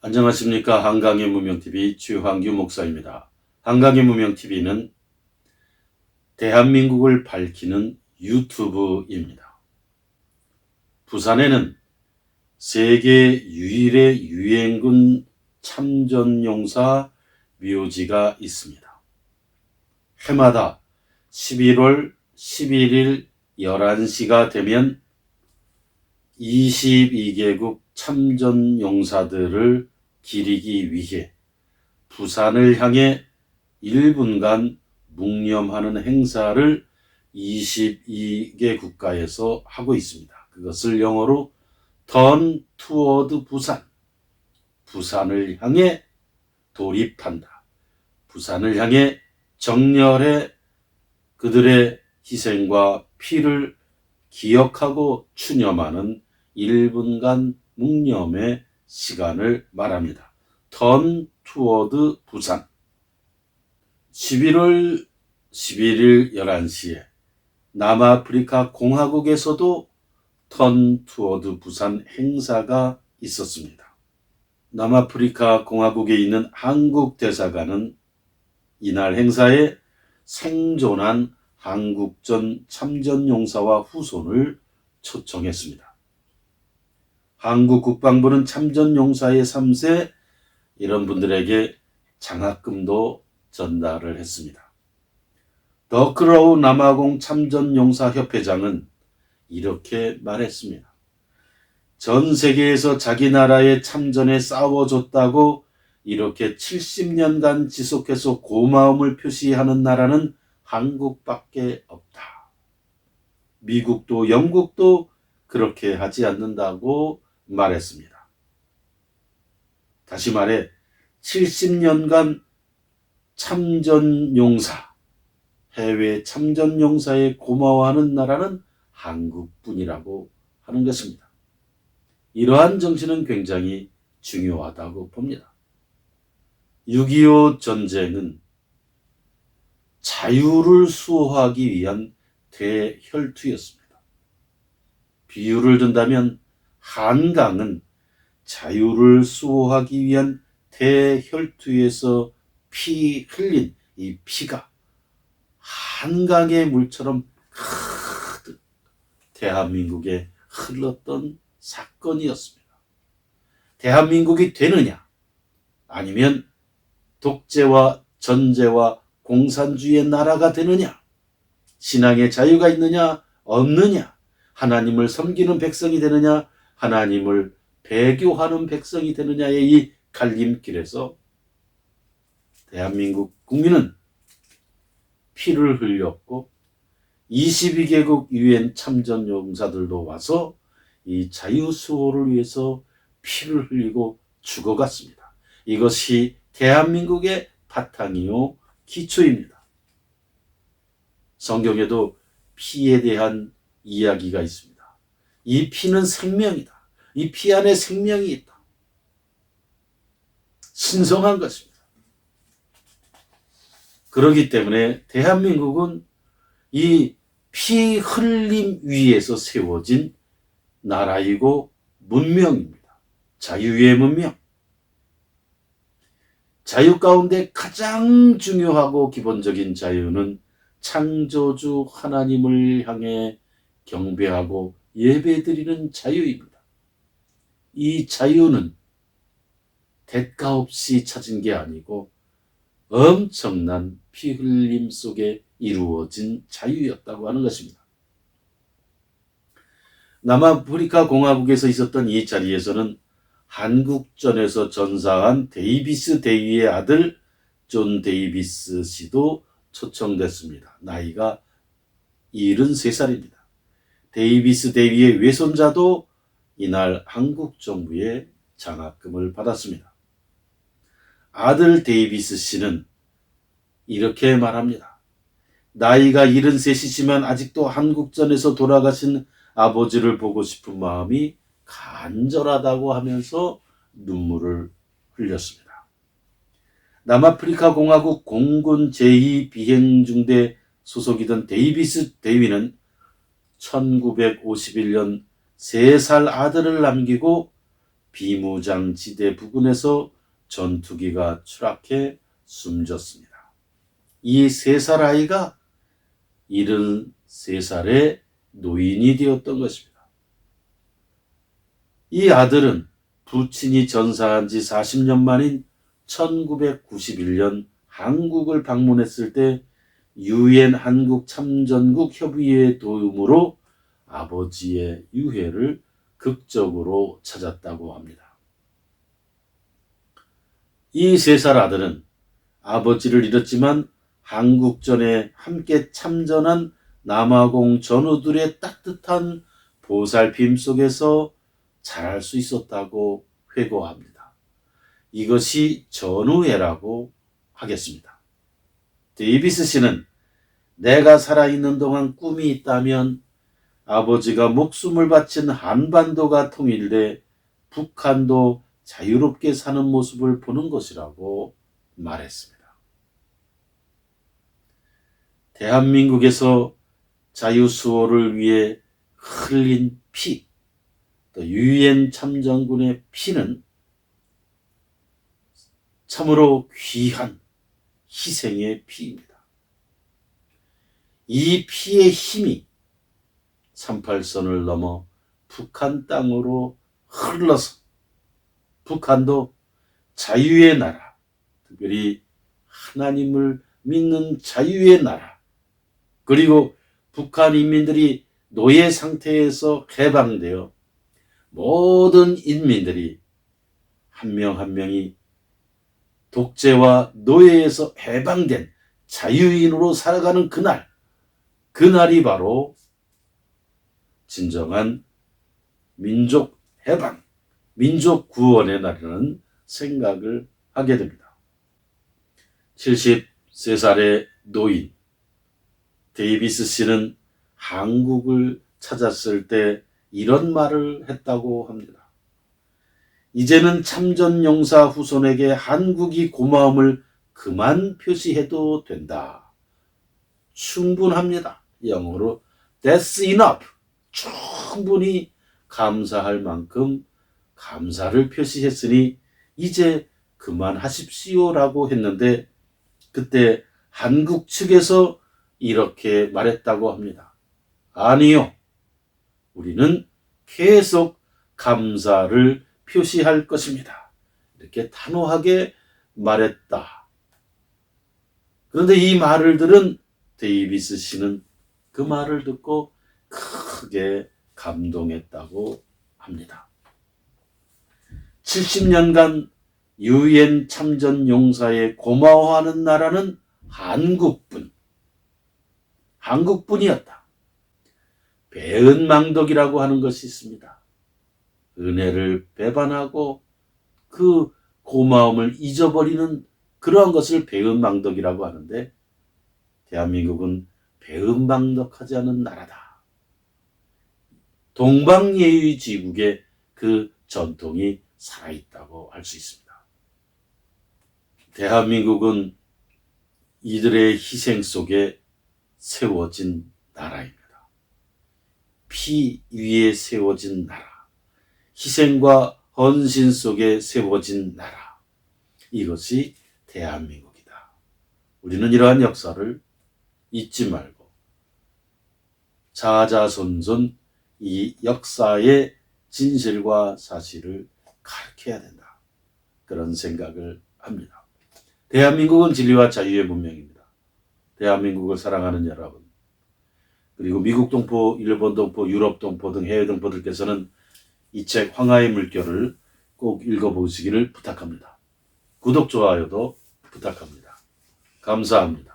안녕하십니까. 한강의 무명TV 주황규 목사입니다. 한강의 무명TV는 대한민국을 밝히는 유튜브입니다. 부산에는 세계 유일의 유엔군 참전용사 묘지가 있습니다. 해마다 11월 11일 11시가 되면 22개국 참전용사들을 기리기 위해 부산을 향해 1분간 묵념하는 행사를 22개 국가에서 하고 있습니다. 그것을 영어로 Turn Toward 부산, 부산을 향해 돌입한다. 부산을 향해 정렬해 그들의 희생과 피를 기억하고 추념하는 1분간 묵념의 시간을 말합니다. Turn Toward 부산. 11월 11일 11시에 남아프리카 공화국에서도 Turn Toward 부산 행사가 있었습니다. 남아프리카 공화국에 있는 한국 대사관은 이날 행사에 생존한 한국전 참전용사와 후손을 초청했습니다. 한국 국방부는 참전용사의 3세 이런 분들에게 장학금도 전달을 했습니다. 더크로우 남아공 참전용사협회장은 이렇게 말했습니다. 전 세계에서 자기 나라의 참전에 싸워줬다고 이렇게 70년간 지속해서 고마움을 표시하는 나라는 한국밖에 없다. 미국도 영국도 그렇게 하지 않는다고 말했습니다. 다시 말해 70년간 참전용사, 해외 참전용사에 고마워하는 나라는 한국뿐이라고 하는 것입니다. 이러한 정신은 굉장히 중요하다고 봅니다. 6.25 전쟁은 자유를 수호하기 위한 대혈투였습니다. 비유를 든다면 한강은 자유를 수호하기 위한 대혈투에서 피 흘린 이 피가 한강의 물처럼 가득 대한민국에 흘렀던 사건이었습니다. 대한민국이 되느냐 아니면 독재와 전제와 공산주의의 나라가 되느냐, 신앙의 자유가 있느냐 없느냐, 하나님을 섬기는 백성이 되느냐 하나님을 배교하는 백성이 되느냐의 이 갈림길에서 대한민국 국민은 피를 흘렸고 22개국 유엔 참전용사들도 와서 이 자유수호를 위해서 피를 흘리고 죽어갔습니다. 이것이 대한민국의 바탕이요 기초입니다. 성경에도 피에 대한 이야기가 있습니다. 이 피는 생명이다. 이 피 안에 생명이 있다. 신성한 것입니다. 그렇기 때문에 대한민국은 이 피 흘림 위에서 세워진 나라이고 문명입니다. 자유의 문명. 자유 가운데 가장 중요하고 기본적인 자유는 창조주 하나님을 향해 경배하고 예배드리는 자유입니다. 이 자유는 대가 없이 찾은 게 아니고 엄청난 피 흘림 속에 이루어진 자유였다고 하는 것입니다. 남아프리카 공화국에서 있었던 이 자리에서는 한국전에서 전사한 데이비스 대위의 아들 존 데이비스 씨도 초청됐습니다. 나이가 73살입니다. 데이비스 대위의 외손자도 이날 한국 정부의 장학금을 받았습니다. 아들 데이비스 씨는 이렇게 말합니다. 나이가 73이지만 아직도 한국전에서 돌아가신 아버지를 보고 싶은 마음이 간절하다고 하면서 눈물을 흘렸습니다. 남아프리카 공화국 공군 제2비행중대 소속이던 데이비스 대위는 1951년 3살 아들을 남기고 비무장지대 부근에서 전투기가 추락해 숨졌습니다. 이 3살 아이가 73살의 노인이 되었던 것입니다. 이 아들은 부친이 전사한 지 40년 만인 1991년 한국을 방문했을 때 유엔 한국 참전국 협의회의 도움으로 아버지의 유해를 극적으로 찾았다고 합니다. 이 3살 아들은 아버지를 잃었지만 한국전에 함께 참전한 남아공 전우들의 따뜻한 보살핌 속에서 자랄 수 있었다고 회고합니다. 이것이 전우애라고 하겠습니다. 데이비스 씨는 내가 살아있는 동안 꿈이 있다면 아버지가 목숨을 바친 한반도가 통일돼 북한도 자유롭게 사는 모습을 보는 것이라고 말했습니다. 대한민국에서 자유수호를 위해 흘린 피, 또 유엔 참전군의 피는 참으로 귀한 희생의 피입니다. 이 피의 힘이 38선을 넘어 북한 땅으로 흘러서 북한도 자유의 나라, 특별히 하나님을 믿는 자유의 나라, 그리고 북한 인민들이 노예 상태에서 해방되어 모든 인민들이 한 명 한 명이 독재와 노예에서 해방된 자유인으로 살아가는 그날이 바로 진정한 민족 해방, 민족 구원의 날이라는 생각을 하게 됩니다. 73살의 노인 데이비스 씨는 한국을 찾았을 때 이런 말을 했다고 합니다. 이제는 참전용사 후손에게 한국이 고마움을 그만 표시해도 된다. 충분합니다. 영어로 That's enough. 충분히 감사할 만큼 감사를 표시했으니 이제 그만하십시오라고 했는데 그때 한국 측에서 이렇게 말했다고 합니다. 아니요. 우리는 계속 감사를 표시할 것입니다. 이렇게 단호하게 말했다. 그런데 이 말을 들은 데이비스 씨는 그 말을 듣고 크게 감동했다고 합니다. 70년간 유엔 참전 용사에 고마워하는 나라는 한국뿐이었다. 배은망덕이라고 하는 것이 있습니다. 은혜를 배반하고 그 고마움을 잊어버리는 그러한 것을 배은망덕이라고 하는데 대한민국은 배은망덕하지 않은 나라다. 동방예의지국의 그 전통이 살아있다고 할 수 있습니다. 대한민국은 이들의 희생 속에 세워진 나라입니다. 피 위에 세워진 나라, 희생과 헌신 속에 세워진 나라, 이것이 대한민국이다. 우리는 이러한 역사를 잊지 말고 자자손손 이 역사의 진실과 사실을 가르쳐야 된다. 그런 생각을 합니다. 대한민국은 진리와 자유의 문명입니다. 대한민국을 사랑하는 여러분, 그리고 미국 동포, 일본 동포, 유럽 동포 등 해외 동포들께서는 이 책 황하의 물결을 꼭 읽어보시기를 부탁합니다. 구독, 좋아요도 부탁합니다. 감사합니다.